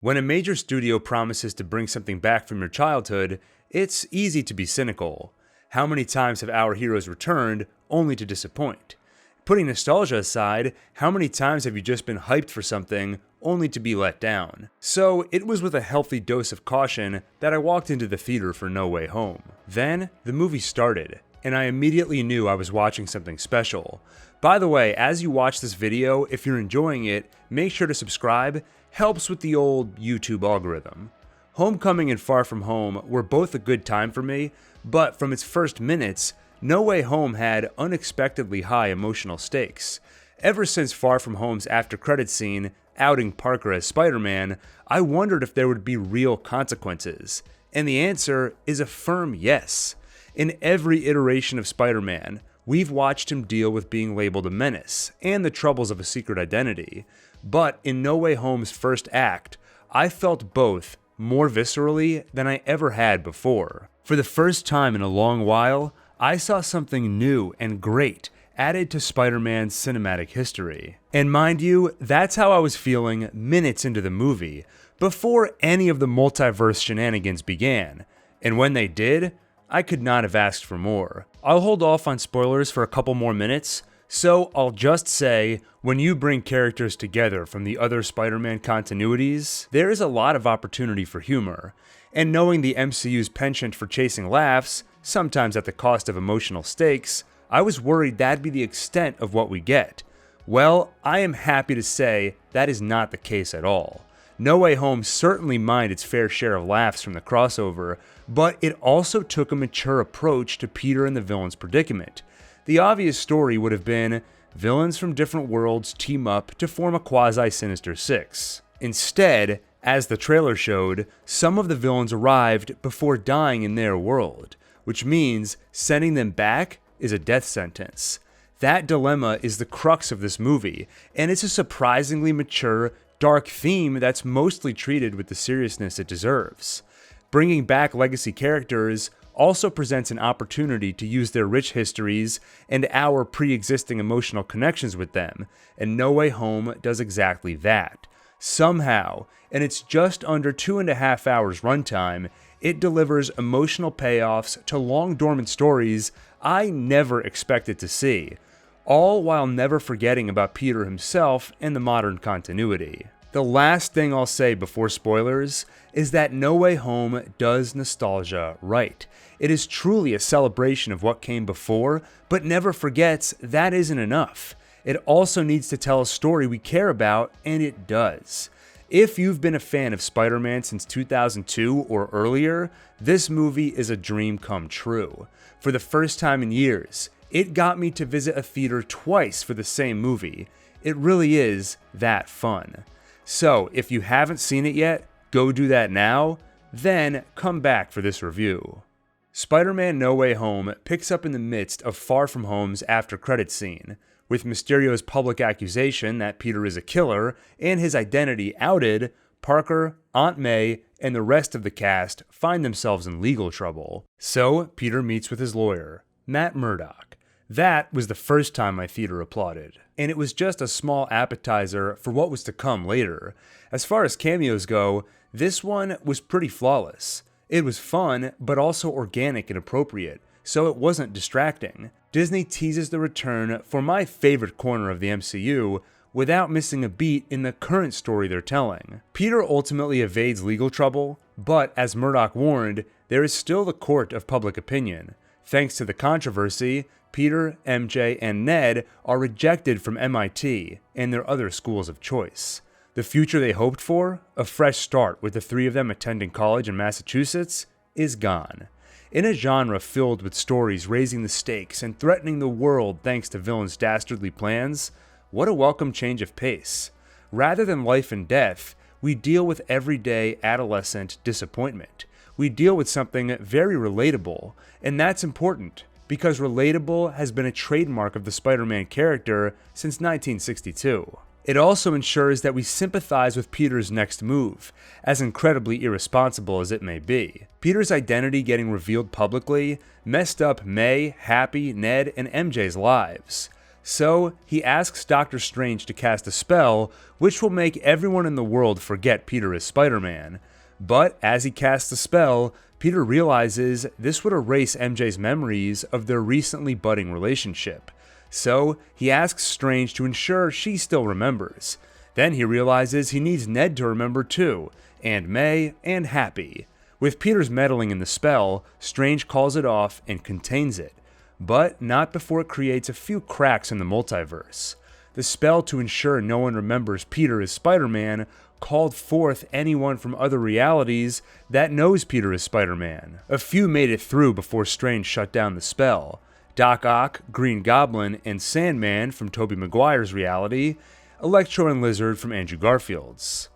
When a major studio promises to bring something back from your childhood, it's easy to be cynical. How many times have our heroes returned, only to disappoint? Putting nostalgia aside, how many times have you just been hyped for something, only to be let down? So, it was with a healthy dose of caution that I walked into the theater for No Way Home. Then, the movie started, and I immediately knew I was watching something special. By the way, as you watch this video, if you're enjoying it, make sure to subscribe. Helps with the old YouTube algorithm. Homecoming and Far From Home were both a good time for me, but from its first minutes, No Way Home had unexpectedly high emotional stakes. Ever since Far From Home's after-credit scene, outing Parker as Spider-Man, I wondered if there would be real consequences. And the answer is a firm yes. In every iteration of Spider-Man, we've watched him deal with being labeled a menace, and the troubles of a secret identity. But in No Way Home's first act, I felt both more viscerally than I ever had before. For the first time in a long while, I saw something new and great added to Spider-Man's cinematic history. And mind you, that's how I was feeling minutes into the movie, before any of the multiverse shenanigans began. And when they did, I could not have asked for more. I'll hold off on spoilers for a couple more minutes, so I'll just say, when you bring characters together from the other Spider-Man continuities, there is a lot of opportunity for humor, and knowing the MCU's penchant for chasing laughs, sometimes at the cost of emotional stakes, I was worried that'd be the extent of what we get. Well, I am happy to say that is not the case at all. No Way Home certainly mined its fair share of laughs from the crossover, but it also took a mature approach to Peter and the villain's predicament. The obvious story would have been villains from different worlds team up to form a quasi-Sinister Six. Instead, as the trailer showed, some of the villains arrived before dying in their world, which means sending them back is a death sentence. That dilemma is the crux of this movie, and it's a surprisingly mature, dark theme that's mostly treated with the seriousness it deserves. Bringing back legacy characters also presents an opportunity to use their rich histories and our pre-existing emotional connections with them, and No Way Home does exactly that. Somehow, and it's just under 2.5 hours runtime, it delivers emotional payoffs to long dormant stories I never expected to see, all while never forgetting about Peter himself and the modern continuity. The last thing I'll say before spoilers is that No Way Home does nostalgia right. It is truly a celebration of what came before, but never forgets that isn't enough. It also needs to tell a story we care about, and it does. If you've been a fan of Spider-Man since 2002 or earlier, this movie is a dream come true. For the first time in years, it got me to visit a theater twice for the same movie. It really is that fun. So, if you haven't seen it yet, go do that now, then come back for this review. Spider-Man No Way Home picks up in the midst of Far From Home's after-credits scene, with Mysterio's public accusation that Peter is a killer and his identity outed. Parker, Aunt May, and the rest of the cast find themselves in legal trouble. So, Peter meets with his lawyer, Matt Murdock. That was the first time my theater applauded, and it was just a small appetizer for what was to come later. As far as cameos go, this one was pretty flawless. It was fun, but also organic and appropriate, so it wasn't distracting. Disney teases the return for my favorite corner of the MCU without missing a beat in the current story they're telling. Peter ultimately evades legal trouble, but as Murdock warned, there is still the court of public opinion. Thanks to the controversy, Peter, MJ, and Ned are rejected from MIT and their other schools of choice. The future they hoped for, a fresh start with the three of them attending college in Massachusetts, is gone. In a genre filled with stories raising the stakes and threatening the world thanks to villains' dastardly plans, what a welcome change of pace. Rather than life and death, we deal with everyday adolescent disappointment. We deal with something very relatable, and that's important, because relatable has been a trademark of the Spider-Man character since 1962. It also ensures that we sympathize with Peter's next move, as incredibly irresponsible as it may be. Peter's identity getting revealed publicly messed up May, Happy, Ned, and MJ's lives. So he asks Doctor Strange to cast a spell which will make everyone in the world forget Peter is Spider-Man. But as he casts the spell, Peter realizes this would erase MJ's memories of their recently budding relationship. So he asks Strange to ensure she still remembers. Then he realizes he needs Ned to remember too, and May, and Happy. With Peter's meddling in the spell, Strange calls it off and contains it, but not before it creates a few cracks in the multiverse. The spell to ensure no one remembers Peter as Spider-Man called forth anyone from other realities that knows Peter is Spider-Man. A few made it through before Strange shut down the spell. Doc Ock, Green Goblin, and Sandman from Tobey Maguire's reality, Electro and Lizard from Andrew Garfield's.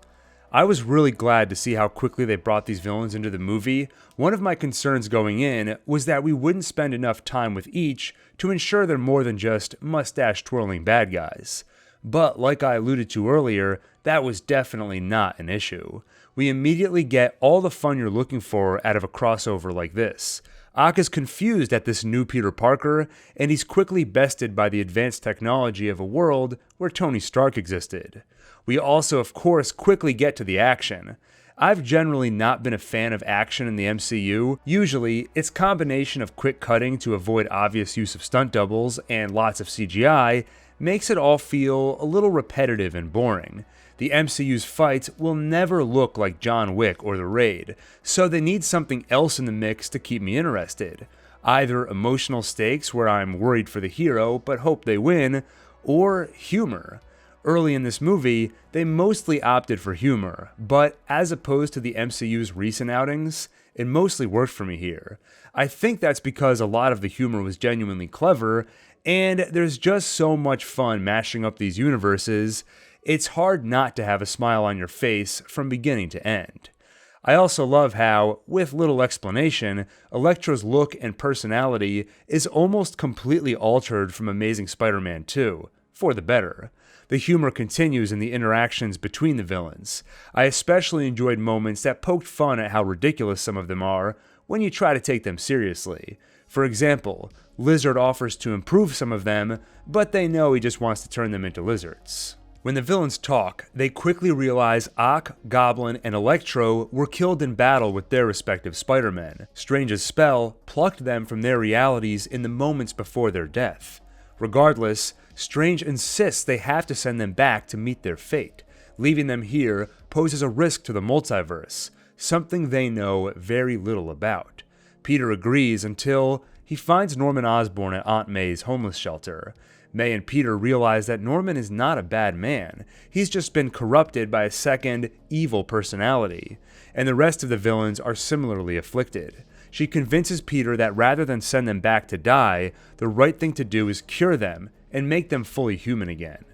I was really glad to see how quickly they brought these villains into the movie. One of my concerns going in was that we wouldn't spend enough time with each to ensure they're more than just mustache-twirling bad guys. But like I alluded to earlier, that was definitely not an issue. We immediately get all the fun you're looking for out of a crossover like this. Ock is confused at this new Peter Parker, and he's quickly bested by the advanced technology of a world where Tony Stark existed. We also, of course, quickly get to the action. I've generally not been a fan of action in the MCU. Usually, its combination of quick cutting to avoid obvious use of stunt doubles and lots of CGI makes it all feel a little repetitive and boring. The MCU's fights will never look like John Wick or The Raid, so they need something else in the mix to keep me interested. Either emotional stakes where I'm worried for the hero but hope they win, or humor. Early in this movie, they mostly opted for humor, but as opposed to the MCU's recent outings, it mostly worked for me here. I think that's because a lot of the humor was genuinely clever, and there's just so much fun mashing up these universes, it's hard not to have a smile on your face from beginning to end. I also love how, with little explanation, Electro's look and personality is almost completely altered from Amazing Spider-Man 2, for the better. The humor continues in the interactions between the villains. I especially enjoyed moments that poked fun at how ridiculous some of them are when you try to take them seriously. For example, Lizard offers to improve some of them, but they know he just wants to turn them into lizards. When the villains talk, they quickly realize Ock, Goblin, and Electro were killed in battle with their respective Spider-Men. Strange's spell plucked them from their realities in the moments before their death. Regardless, Strange insists they have to send them back to meet their fate. Leaving them here poses a risk to the multiverse, something they know very little about. Peter agrees until he finds Norman Osborn at Aunt May's homeless shelter. May and Peter realize that Norman is not a bad man. He's just been corrupted by a second, evil personality, and the rest of the villains are similarly afflicted. She convinces Peter that rather than send them back to die, the right thing to do is cure them and make them fully human again.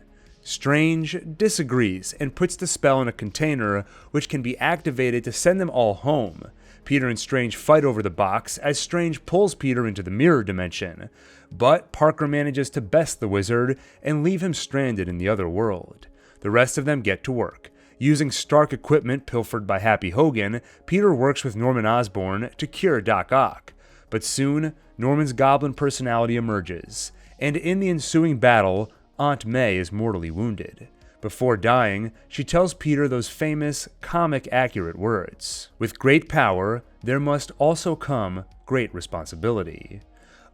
Strange disagrees and puts the spell in a container which can be activated to send them all home. Peter and Strange fight over the box as Strange pulls Peter into the mirror dimension, but Parker manages to best the wizard and leave him stranded in the other world. The rest of them get to work. Using Stark equipment pilfered by Happy Hogan, Peter works with Norman Osborn to cure Doc Ock. But soon, Norman's goblin personality emerges, and in the ensuing battle, Aunt May is mortally wounded. Before dying, she tells Peter those famous, comic-accurate words: "With great power, there must also come great responsibility."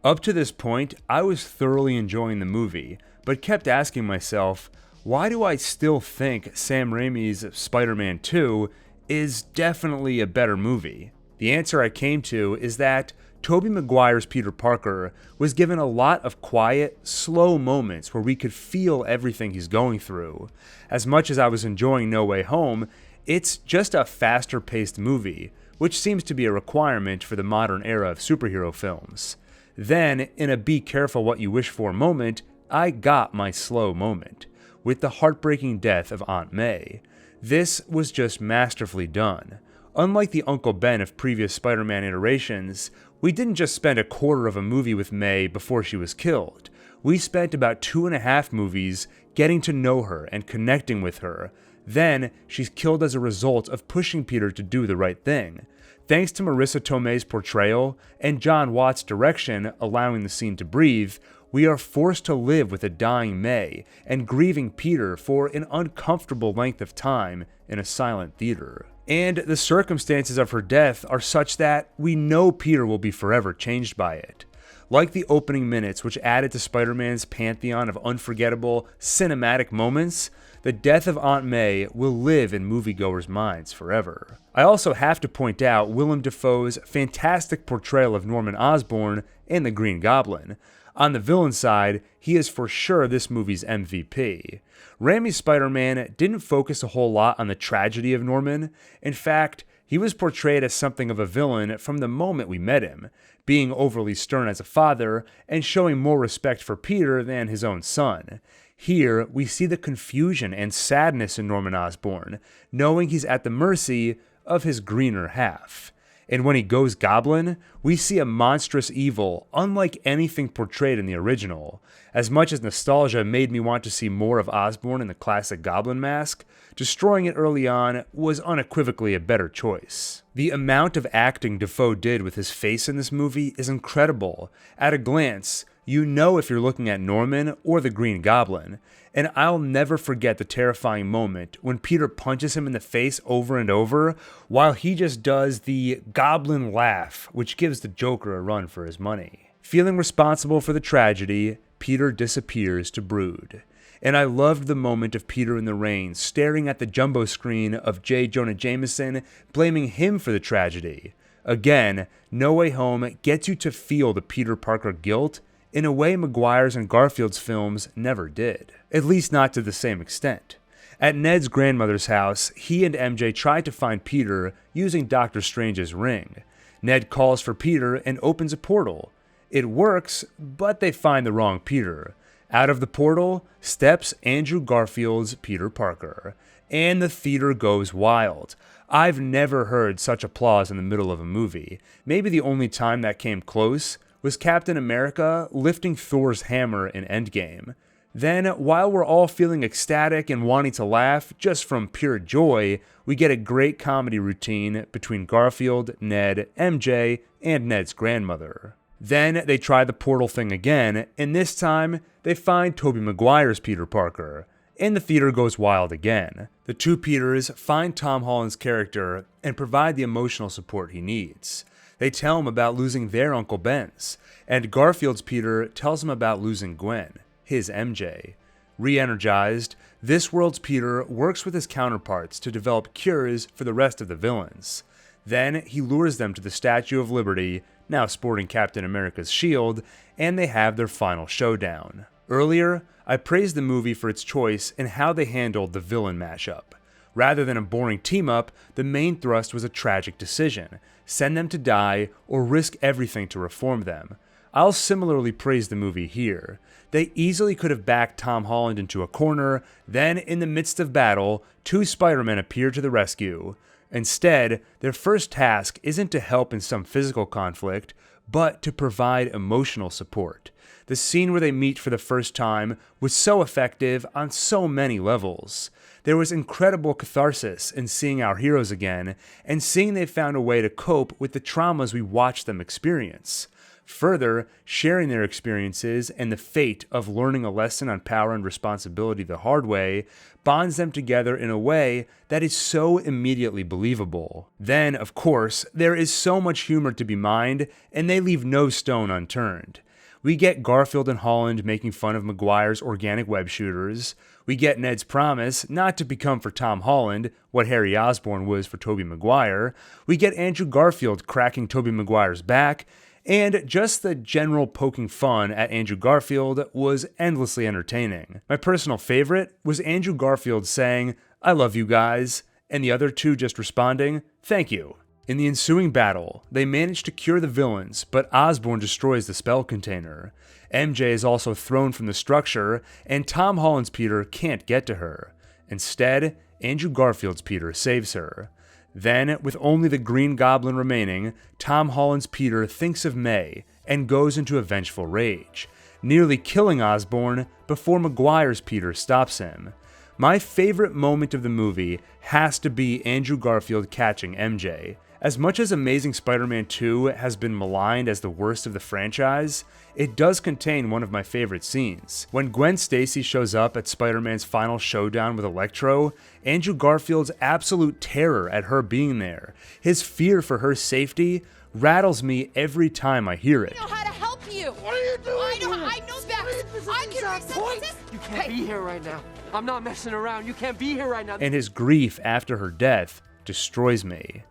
Up to this point, I was thoroughly enjoying the movie, but kept asking myself, why do I still think Sam Raimi's Spider-Man 2 is definitely a better movie? The answer I came to is that Tobey Maguire's Peter Parker was given a lot of quiet, slow moments where we could feel everything he's going through. As much as I was enjoying No Way Home, it's just a faster-paced movie, which seems to be a requirement for the modern era of superhero films. Then, in a be careful what you wish for moment, I got my slow moment, with the heartbreaking death of Aunt May. This was just masterfully done. Unlike the Uncle Ben of previous Spider-Man iterations, we didn't just spend a quarter of a movie with May before she was killed. We spent about 2.5 movies getting to know her and connecting with her. Then, she's killed as a result of pushing Peter to do the right thing. Thanks to Marissa Tomei's portrayal and John Watt's direction allowing the scene to breathe, we are forced to live with a dying May and grieving Peter for an uncomfortable length of time in a silent theater. And the circumstances of her death are such that we know Peter will be forever changed by it. Like the opening minutes, which added to Spider-Man's pantheon of unforgettable cinematic moments, the death of Aunt May will live in moviegoers' minds forever. I also have to point out Willem Dafoe's fantastic portrayal of Norman Osborn and the Green Goblin. On the villain side, he is for sure this movie's MVP. Raimi's Spider-Man didn't focus a whole lot on the tragedy of Norman. In fact, he was portrayed as something of a villain from the moment we met him, being overly stern as a father and showing more respect for Peter than his own son. Here, we see the confusion and sadness in Norman Osborn, knowing he's at the mercy of his greener half. And when he goes goblin, we see a monstrous evil unlike anything portrayed in the original. As much as nostalgia made me want to see more of Osborn in the classic goblin mask, destroying it early on was unequivocally a better choice. The amount of acting Dafoe did with his face in this movie is incredible. At a glance, you know if you're looking at Norman or the Green Goblin, and I'll never forget the terrifying moment when Peter punches him in the face over and over while he just does the goblin laugh, which gives the Joker a run for his money. Feeling responsible for the tragedy, Peter disappears to brood. And I loved the moment of Peter in the rain staring at the jumbo screen of J. Jonah Jameson, blaming him for the tragedy. Again, No Way Home gets you to feel the Peter Parker guilt in a way Maguire's and Garfield's films never did. At least not to the same extent. At Ned's grandmother's house, he and MJ try to find Peter using Doctor Strange's ring. Ned calls for Peter and opens a portal. It works, but they find the wrong Peter. Out of the portal steps Andrew Garfield's Peter Parker, and the theater goes wild. I've never heard such applause in the middle of a movie. Maybe the only time that came close was Captain America lifting Thor's hammer in Endgame. Then, while we're all feeling ecstatic and wanting to laugh just from pure joy, we get a great comedy routine between Garfield, Ned, MJ, and Ned's grandmother. Then they try the portal thing again, and this time they find Tobey Maguire's Peter Parker, and the theater goes wild again. The two Peters find Tom Holland's character and provide the emotional support he needs. They tell him about losing their Uncle Ben's, and Garfield's Peter tells him about losing Gwen, his MJ. Re-energized, this world's Peter works with his counterparts to develop cures for the rest of the villains. Then he lures them to the Statue of Liberty, now sporting Captain America's shield, and they have their final showdown. Earlier, I praised the movie for its choice in how they handled the villain mashup. Rather than a boring team-up, the main thrust was a tragic decision: send them to die or risk everything to reform them. I'll similarly praise the movie here. They easily could have backed Tom Holland into a corner, then in the midst of battle, two Spider-Men appear to the rescue. Instead, their first task isn't to help in some physical conflict, but to provide emotional support. The scene where they meet for the first time was so effective on so many levels. There was incredible catharsis in seeing our heroes again, and seeing they found a way to cope with the traumas we watched them experience. Further, sharing their experiences and the fate of learning a lesson on power and responsibility the hard way bonds them together in a way that is so immediately believable. Then, of course, there is so much humor to be mined, and they leave no stone unturned. We get Garfield and Holland making fun of Maguire's organic web shooters. We get Ned's promise not to become for Tom Holland what Harry Osborn was for Tobey Maguire. We get Andrew Garfield cracking Tobey Maguire's back. And just the general poking fun at Andrew Garfield was endlessly entertaining. My personal favorite was Andrew Garfield saying, "I love you guys," and the other two just responding, "Thank you." In the ensuing battle, they manage to cure the villains, but Osborn destroys the spell container. MJ is also thrown from the structure, and Tom Holland's Peter can't get to her. Instead, Andrew Garfield's Peter saves her. Then, with only the Green Goblin remaining, Tom Holland's Peter thinks of May and goes into a vengeful rage, nearly killing Osborn before Maguire's Peter stops him. My favorite moment of the movie has to be Andrew Garfield catching MJ, As much as Amazing Spider-Man 2 has been maligned as the worst of the franchise, it does contain one of my favorite scenes. When Gwen Stacy shows up at Spider-Man's final showdown with Electro, Andrew Garfield's absolute terror at her being there, his fear for her safety, rattles me every time I hear it. I know how to help you. What are you doing? I know Specs. I can fix this. You can't be here right now. I'm not messing around. You can't be here right now. And his grief after her death destroys me.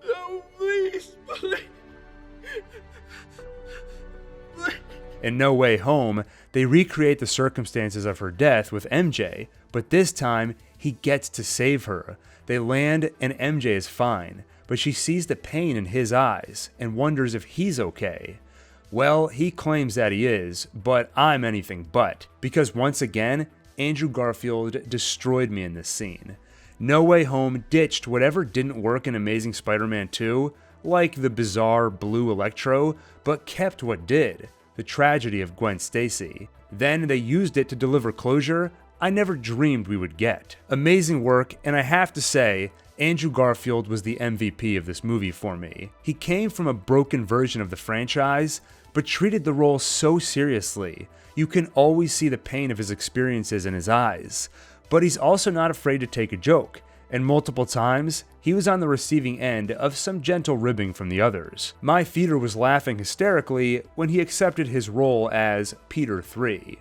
No, please. In No Way Home, they recreate the circumstances of her death with MJ, but this time, he gets to save her. They land and MJ is fine, but she sees the pain in his eyes and wonders if he's okay. Well, he claims that he is, but I'm anything but, because once again, Andrew Garfield destroyed me in this scene. No Way Home ditched whatever didn't work in Amazing Spider-Man 2, like the bizarre blue Electro, but kept what did, the tragedy of Gwen Stacy. Then they used it to deliver closure I never dreamed we would get. Amazing work, and I have to say, Andrew Garfield was the MVP of this movie for me. He came from a broken version of the franchise, but treated the role so seriously. You can always see the pain of his experiences in his eyes. But he's also not afraid to take a joke, and multiple times, he was on the receiving end of some gentle ribbing from the others. My theater was laughing hysterically when he accepted his role as Peter 3.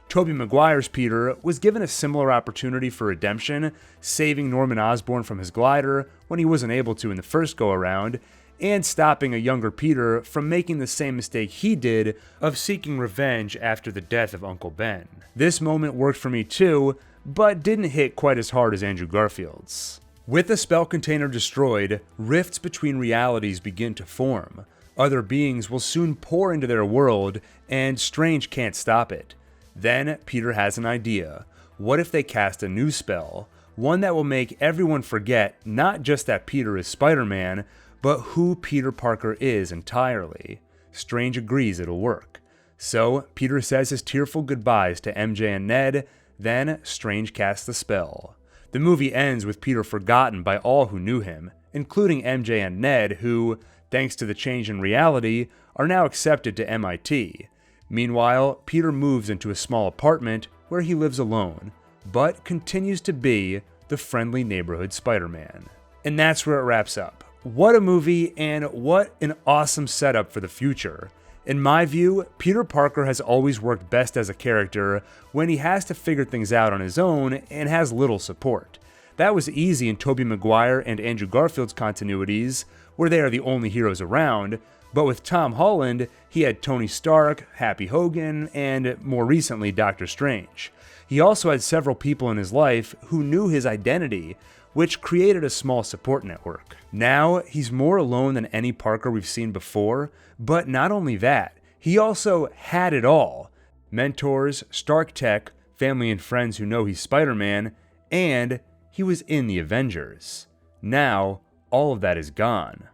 Tobey Maguire's Peter was given a similar opportunity for redemption, saving Norman Osborn from his glider when he wasn't able to in the first go-around, and stopping a younger Peter from making the same mistake he did of seeking revenge after the death of Uncle Ben. This moment worked for me too, but didn't hit quite as hard as Andrew Garfield's. With the spell container destroyed, rifts between realities begin to form. Other beings will soon pour into their world, and Strange can't stop it. Then Peter has an idea. What if they cast a new spell? One that will make everyone forget not just that Peter is Spider-Man, but who Peter Parker is entirely. Strange agrees it'll work. So Peter says his tearful goodbyes to MJ and Ned, then Strange casts the spell. The movie ends with Peter forgotten by all who knew him, including MJ and Ned, who, thanks to the change in reality, are now accepted to MIT. Meanwhile, Peter moves into a small apartment where he lives alone, but continues to be the friendly neighborhood Spider-Man. And that's where it wraps up. What a movie, and what an awesome setup for the future. In my view, Peter Parker has always worked best as a character when he has to figure things out on his own and has little support. That was easy in Tobey Maguire and Andrew Garfield's continuities, where they are the only heroes around, but with Tom Holland, he had Tony Stark, Happy Hogan, and more recently Doctor Strange. He also had several people in his life who knew his identity, which created a small support network. Now, he's more alone than any Parker we've seen before, but not only that, he also had it all. Mentors, Stark Tech, family and friends who know he's Spider-Man, and he was in the Avengers. Now, all of that is gone.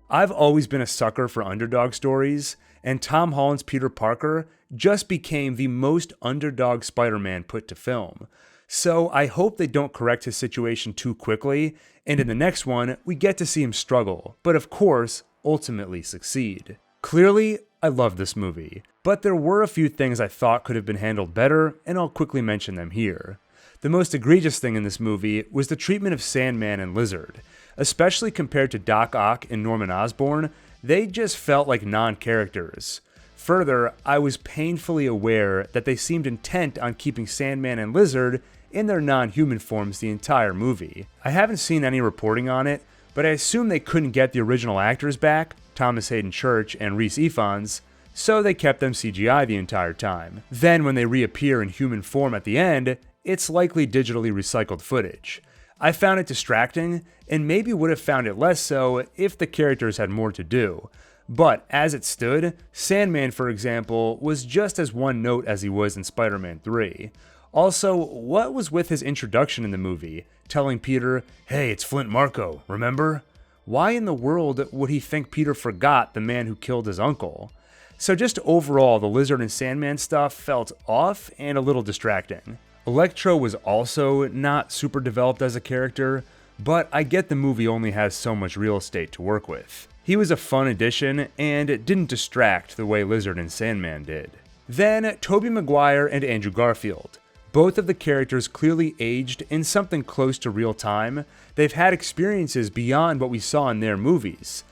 I've always been a sucker for underdog stories, and Tom Holland's Peter Parker just became the most underdog Spider-Man put to film. So I hope they don't correct his situation too quickly, and in the next one, we get to see him struggle, but of course, ultimately succeed. Clearly, I love this movie, but there were a few things I thought could have been handled better, and I'll quickly mention them here. The most egregious thing in this movie was the treatment of Sandman and Lizard. Especially compared to Doc Ock and Norman Osborn, they just felt like non-characters. Further, I was painfully aware that they seemed intent on keeping Sandman and Lizard in their non-human forms the entire movie. I haven't seen any reporting on it, but I assume they couldn't get the original actors back, Thomas Hayden Church and Rhys Ifans, so they kept them CGI the entire time. Then when they reappear in human form at the end, it's likely digitally recycled footage. I found it distracting, and maybe would have found it less so if the characters had more to do. But as it stood, Sandman, for example, was just as one note as he was in Spider-Man 3. Also, what was with his introduction in the movie, telling Peter, "Hey, it's Flint Marko, remember?" Why in the world would he think Peter forgot the man who killed his uncle? So just overall, the Lizard and Sandman stuff felt off and a little distracting. Electro was also not super developed as a character, but I get the movie only has so much real estate to work with. He was a fun addition, and it didn't distract the way Lizard and Sandman did. Then, Tobey Maguire and Andrew Garfield. Both of the characters clearly aged in something close to real time. They've had experiences beyond what we saw in their movies.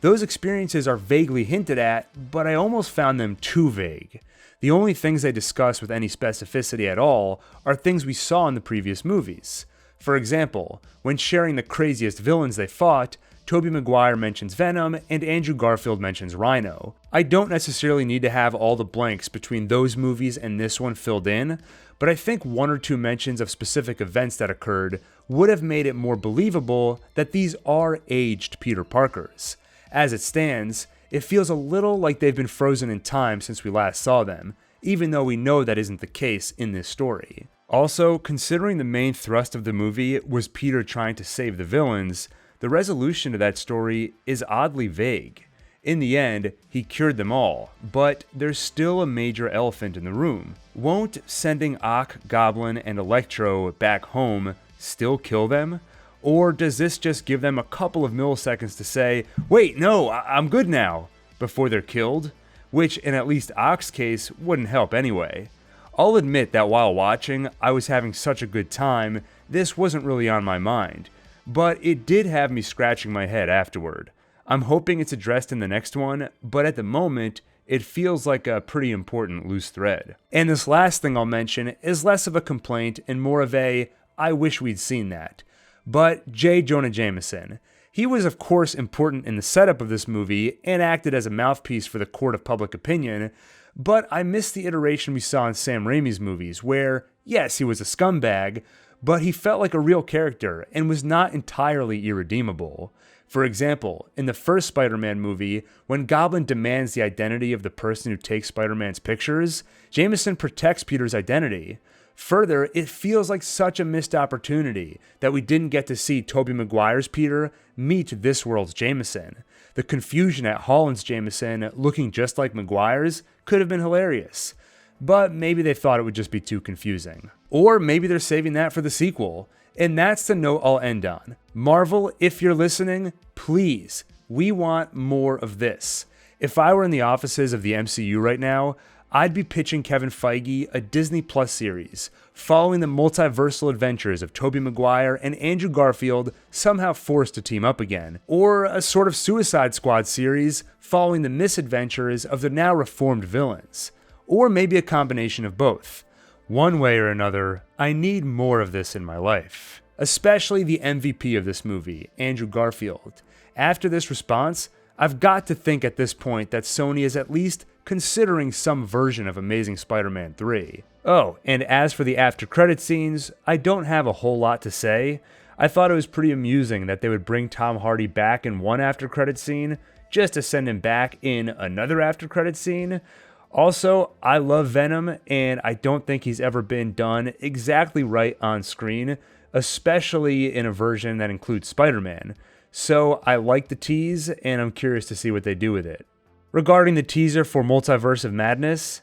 Those experiences are vaguely hinted at, but I almost found them too vague. The only things they discuss with any specificity at all are things we saw in the previous movies. For example, when sharing the craziest villains they fought, Tobey Maguire mentions Venom and Andrew Garfield mentions Rhino. I don't necessarily need to have all the blanks between those movies and this one filled in, but I think one or two mentions of specific events that occurred would have made it more believable that these are aged Peter Parkers. As it stands, it feels a little like they've been frozen in time since we last saw them, even though we know that isn't the case in this story. Also, considering the main thrust of the movie was Peter trying to save the villains, the resolution to that story is oddly vague. In the end, he cured them all, but there's still a major elephant in the room. Won't sending Ock, Goblin, and Electro back home still kill them? Or does this just give them a couple of milliseconds to say, wait, no, I'm good now, before they're killed? Which, in at least Ock's case, wouldn't help anyway. I'll admit that while watching, I was having such a good time, this wasn't really on my mind. But it did have me scratching my head afterward. I'm hoping it's addressed in the next one, but at the moment, it feels like a pretty important loose thread. And this last thing I'll mention is less of a complaint and more of a, I wish we'd seen that. But J. Jonah Jameson. He was of course important in the setup of this movie and acted as a mouthpiece for the court of public opinion, but I missed the iteration we saw in Sam Raimi's movies where, yes, he was a scumbag, but he felt like a real character and was not entirely irredeemable. For example, in the first Spider-Man movie, when Goblin demands the identity of the person who takes Spider-Man's pictures, Jameson protects Peter's identity. Further, it feels like such a missed opportunity that we didn't get to see Tobey Maguire's Peter meet this world's Jameson. The confusion at Holland's Jameson looking just like Maguire's could have been hilarious. But maybe they thought it would just be too confusing. Or maybe they're saving that for the sequel. And that's the note I'll end on. Marvel, if you're listening, please, we want more of this. If I were in the offices of the MCU right now, I'd be pitching Kevin Feige a Disney Plus series, following the multiversal adventures of Tobey Maguire and Andrew Garfield somehow forced to team up again, or a sort of Suicide Squad series following the misadventures of the now reformed villains, or maybe a combination of both. One way or another, I need more of this in my life, especially the MVP of this movie, Andrew Garfield. After this response, I've got to think at this point that Sony is at least considering some version of Amazing Spider-Man 3. Oh, and as for the after-credit scenes, I don't have a whole lot to say. I thought it was pretty amusing that they would bring Tom Hardy back in one after-credit scene, just to send him back in another after-credit scene. Also, I love Venom, and I don't think he's ever been done exactly right on screen, especially in a version that includes Spider-Man. So I like the tease, and I'm curious to see what they do with it. Regarding the teaser for Multiverse of Madness,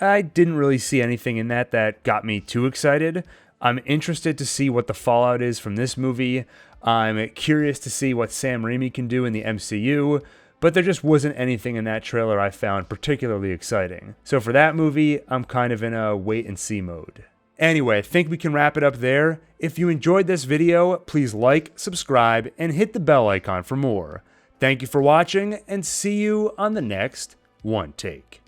I didn't really see anything in that got me too excited. I'm interested to see what the fallout is from this movie. I'm curious to see what Sam Raimi can do in the MCU, but there just wasn't anything in that trailer I found particularly exciting. So for that movie, I'm kind of in a wait and see mode. Anyway, I think we can wrap it up there. If you enjoyed this video, please like, subscribe, and hit the bell icon for more. Thank you for watching, and see you on the next One Take.